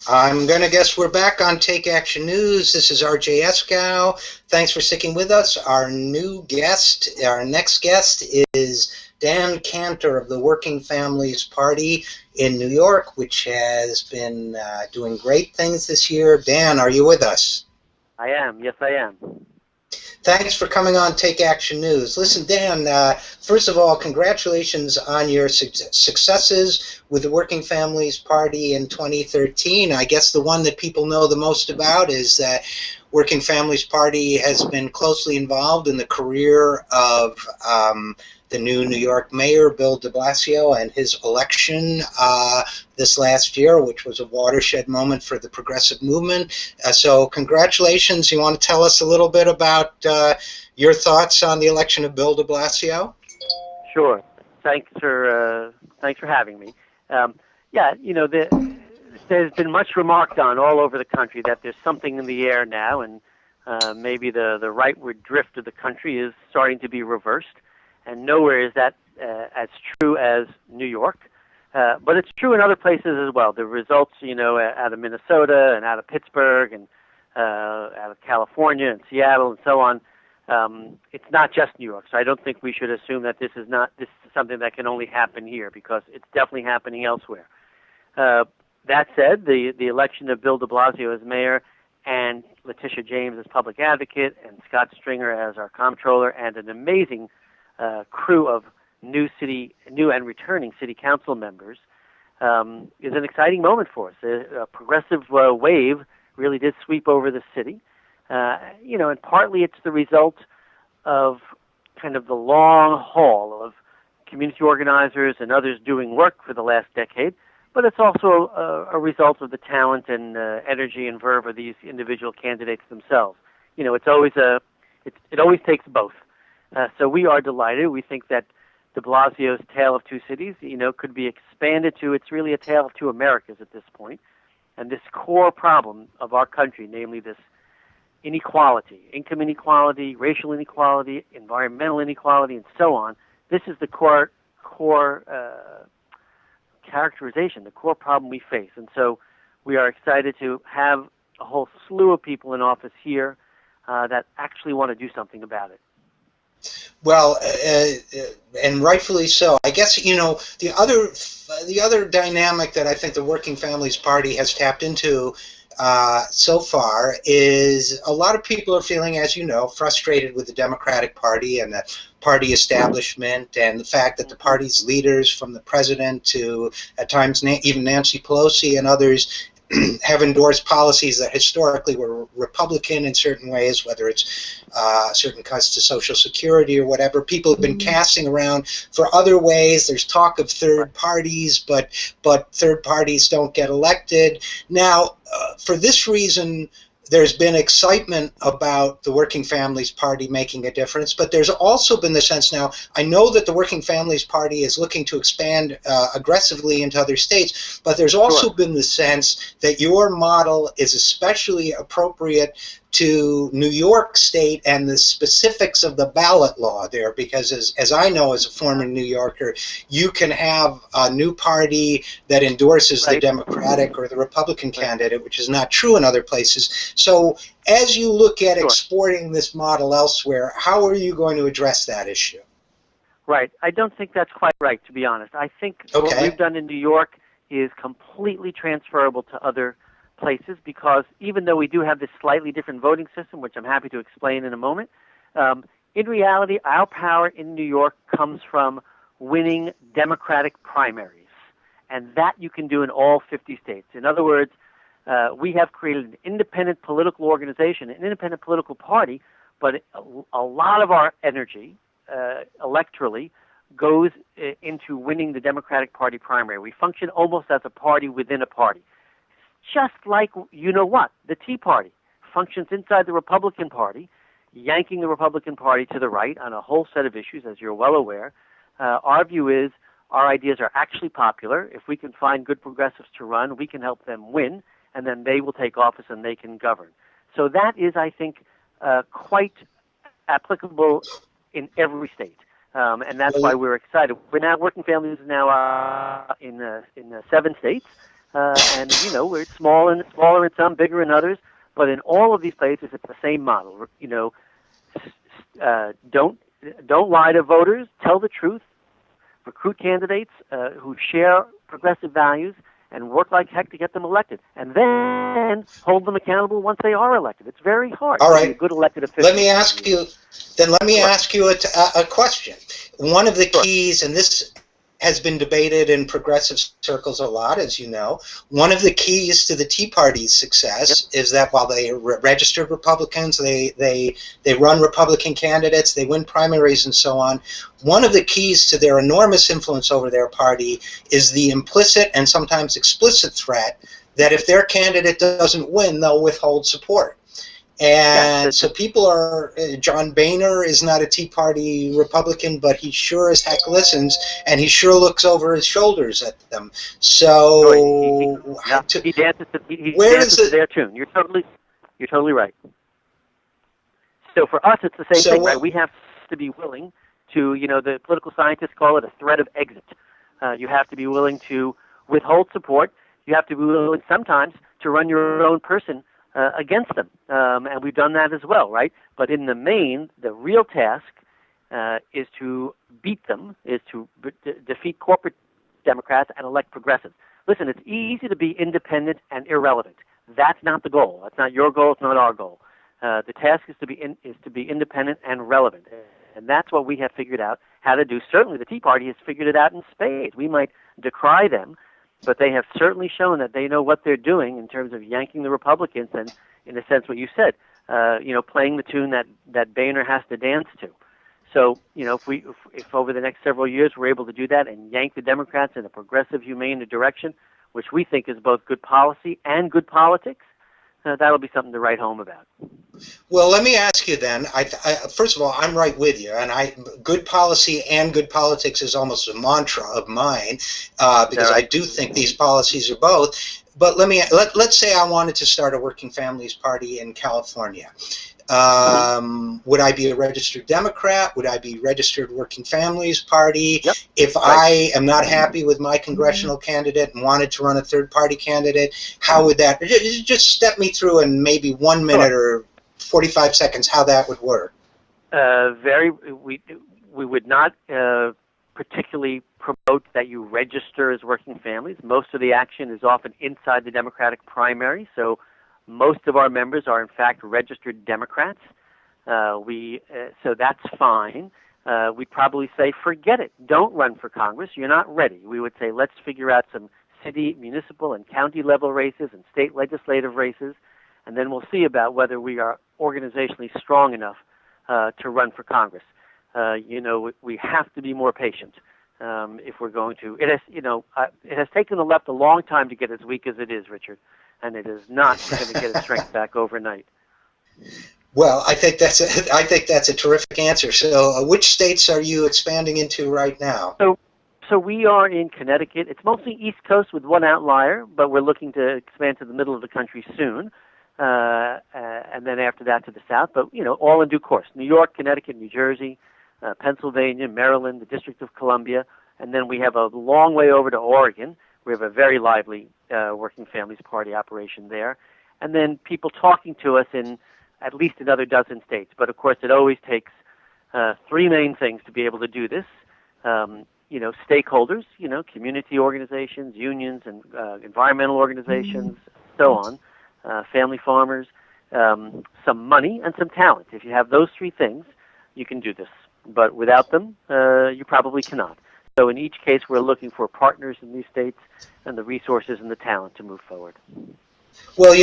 I'm going to guess we're back on Take Action News. This is RJ Eskow. Thanks for sticking with us. Our next guest is Dan Cantor of the Working Families Party in New York, which has been doing great things this year. Dan, are you with us? I am. Yes, I am. Thanks for coming on Take Action News. Listen, Dan, first of all, congratulations on your successes with the Working Families Party in 2013. I guess the one that people know the most about is that Working Families Party has been closely involved in the career of the new New York mayor, Bill de Blasio, and his election this last year, which was a watershed moment for the progressive movement. So congratulations. You want to tell us a little bit about your thoughts on the election of Bill de Blasio? Sure. Thanks for having me. Yeah, there's been much remarked on all over the country that there's something in the air now, and maybe the rightward drift of the country is starting to be reversed. And nowhere is that as true as New York. But it's true in other places as well. The results, out of Minnesota and out of Pittsburgh and out of California and Seattle and so on, it's not just New York. So I don't think we should assume that this is something that can only happen here, because it's definitely happening elsewhere. That said, the election of Bill de Blasio as mayor and Letitia James as public advocate and Scott Stringer as our comptroller and an amazing crew of new and returning city council members is an exciting moment for us. A progressive wave really did sweep over the city, and partly it's the result of kind of the long haul of community organizers and others doing work for the last decade, but it's also a result of the talent and energy and verve of these individual candidates themselves. It's always it always takes both. So we are delighted. We think that de Blasio's Tale of Two Cities, could be expanded to, it's really a tale of two Americas at this point. And this core problem of our country, namely this inequality, income inequality, racial inequality, environmental inequality, and so on, this is the core characterization, the core problem we face. And so we are excited to have a whole slew of people in office here that actually want to do something about it. Well, and rightfully so. I guess, the other dynamic that I think the Working Families Party has tapped into so far is a lot of people are feeling, as you know, frustrated with the Democratic Party and the party establishment, and the fact that the party's leaders, from the president to at times even Nancy Pelosi and others, have endorsed policies that historically were Republican in certain ways, whether it's certain cuts to Social Security or whatever. People have been casting around for other ways. There's talk of third parties, but third parties don't get elected. Now, for this reason, there's been excitement about the Working Families Party making a difference, but there's also been the sense now, I know that the Working Families Party is looking to expand aggressively into other states, but there's also been the sense that your model is especially appropriate to New York State and the specifics of the ballot law there, because as I know as a former New Yorker, you can have a new party that endorses the Democratic or the Republican candidate, which is not true in other places. So as you look at exporting this model elsewhere, how are you going to address that issue? Right. I don't think that's quite right, to be honest. I think what we've done in New York is completely transferable to other places, because even though we do have this slightly different voting system, which I'm happy to explain in a moment, in reality, our power in New York comes from winning Democratic primaries, and that you can do in all 50 states. In other words, we have created an independent political organization, an independent political party, but a lot of our energy electorally goes into winning the Democratic Party primary. We function almost as a party within a party. Just like, the Tea Party functions inside the Republican Party, yanking the Republican Party to the right on a whole set of issues, as you're well aware. Our view is our ideas are actually popular. If we can find good progressives to run, we can help them win, and then they will take office and they can govern. So that is, I think, quite applicable in every state. And that's why we're excited. We're now Working Families is now in 7 states. and we're smaller in some, bigger in others. But in all of these places, it's the same model. Don't lie to voters. Tell the truth. Recruit candidates who share progressive values and work like heck to get them elected, and then hold them accountable once they are elected. It's very hard All to be a right. good elected official. Let me ask you. Then let me Sure. ask you a question. One of the Sure. keys, and this has been debated in progressive circles a lot, as you know. One of the keys to the Tea Party's success is that while they registered Republicans, they run Republican candidates, they win primaries and so on. One of the keys to their enormous influence over their party is the implicit and sometimes explicit threat that if their candidate doesn't win, they'll withhold support. And so people are, John Boehner is not a Tea Party Republican, but he sure as heck listens, and he sure looks over his shoulders at them. So he dances to their tune. You're totally right. So for us, it's the same thing, right? We have to be willing to, the political scientists call it a threat of exit. You have to be willing to withhold support. You have to be willing sometimes to run your own person against them, and we've done that as well, right? But in the main, the real task is to beat them, is to defeat corporate Democrats and elect progressives. Listen, it's easy to be independent and irrelevant. That's not the goal. That's not your goal. It's not our goal. The task is to be independent and relevant, and that's what we have figured out how to do. Certainly, the Tea Party has figured it out in spades. We might decry them, but they have certainly shown that they know what they're doing in terms of yanking the Republicans and, in a sense, what you said, playing the tune that Boehner has to dance to. So, if over the next several years we're able to do that and yank the Democrats in a progressive, humane direction, which we think is both good policy and good politics, that'll be something to write home about. Well, let me ask you then. First of all, I'm right with you, and good policy and good politics is almost a mantra of mine because I do think these policies are both. But let's say I wanted to start a working families party in California. Would I be a registered Democrat? Would I be registered Working Families Party? Yep. If I am not happy with my congressional candidate and wanted to run a third-party candidate, how would that? Just step me through in maybe 1 minute or 45 seconds how that would work. We would not particularly promote that you register as working families. Most of the action is often inside the Democratic primary, so most of our members are in fact registered Democrats. So that's fine. We'd probably say, forget it. Don't run for Congress. You're not ready. We would say, let's figure out some city, municipal, and county level races and state legislative races, and then we'll see about whether we are organizationally strong enough to run for Congress. We have to be more patient if we're going to. It has taken the left a long time to get as weak as it is, Richard, and it is not going to get its strength back overnight. Well, I think that's a terrific answer. So, which states are you expanding into right now? So we are in Connecticut. It's mostly East Coast with one outlier, but we're looking to expand to the middle of the country soon, and then after that to the south. But all in due course: New York, Connecticut, New Jersey, Pennsylvania, Maryland, the District of Columbia, and then we have a long way over to Oregon. We have a very lively Working Families Party operation there, and then people talking to us in at least another dozen states. But of course, it always takes three main things to be able to do this. Stakeholders, community organizations, unions, and environmental organizations, so on, family farmers, some money, and some talent. If you have those three things, you can do this. But without them, you probably cannot. So in each case, we're looking for partners in these states and the resources and the talent to move forward. Well,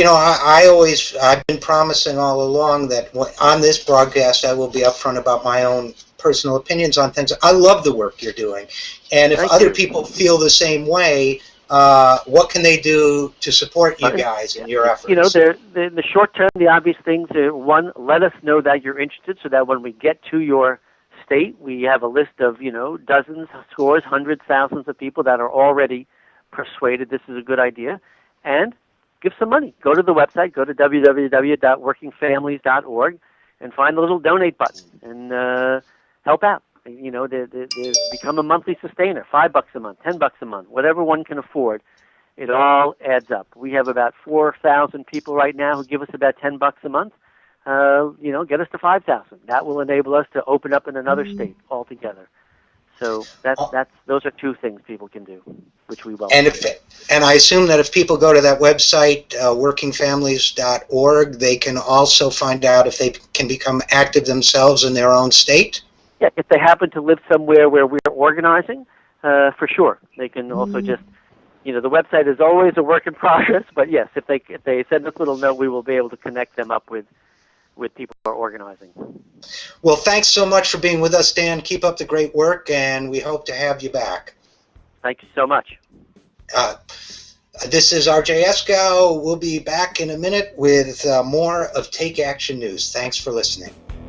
I've been promising all along that on this broadcast I will be upfront about my own personal opinions on things. I love the work you're doing. And if other people feel the same way, what can they do to support you guys in your efforts? In the short term, the obvious things are, one, let us know that you're interested so that when we get to your state, we have a list of, dozens, scores, hundreds, thousands of people that are already persuaded this is a good idea. And give some money. Go to the website, go to www.workingfamilies.org and find the little donate button and help out. There's become a monthly sustainer, $5 a month, $10 a month, whatever one can afford. It all adds up. We have about 4,000 people right now who give us about $10 a month. Get us to 5,000. That will enable us to open up in another state altogether. So those are two things people can do, which we welcome. And I assume that if people go to that website, workingfamilies.org, they can also find out if they can become active themselves in their own state? Yeah, if they happen to live somewhere where we're organizing, for sure. They can also just, the website is always a work in progress, but yes, if they send us a little note, we will be able to connect them up with people who are organizing. Well, thanks so much for being with us, Dan. Keep up the great work, and we hope to have you back. Thank you so much. This is RJ Eskow. We'll be back in a minute with more of Take Action News. Thanks for listening.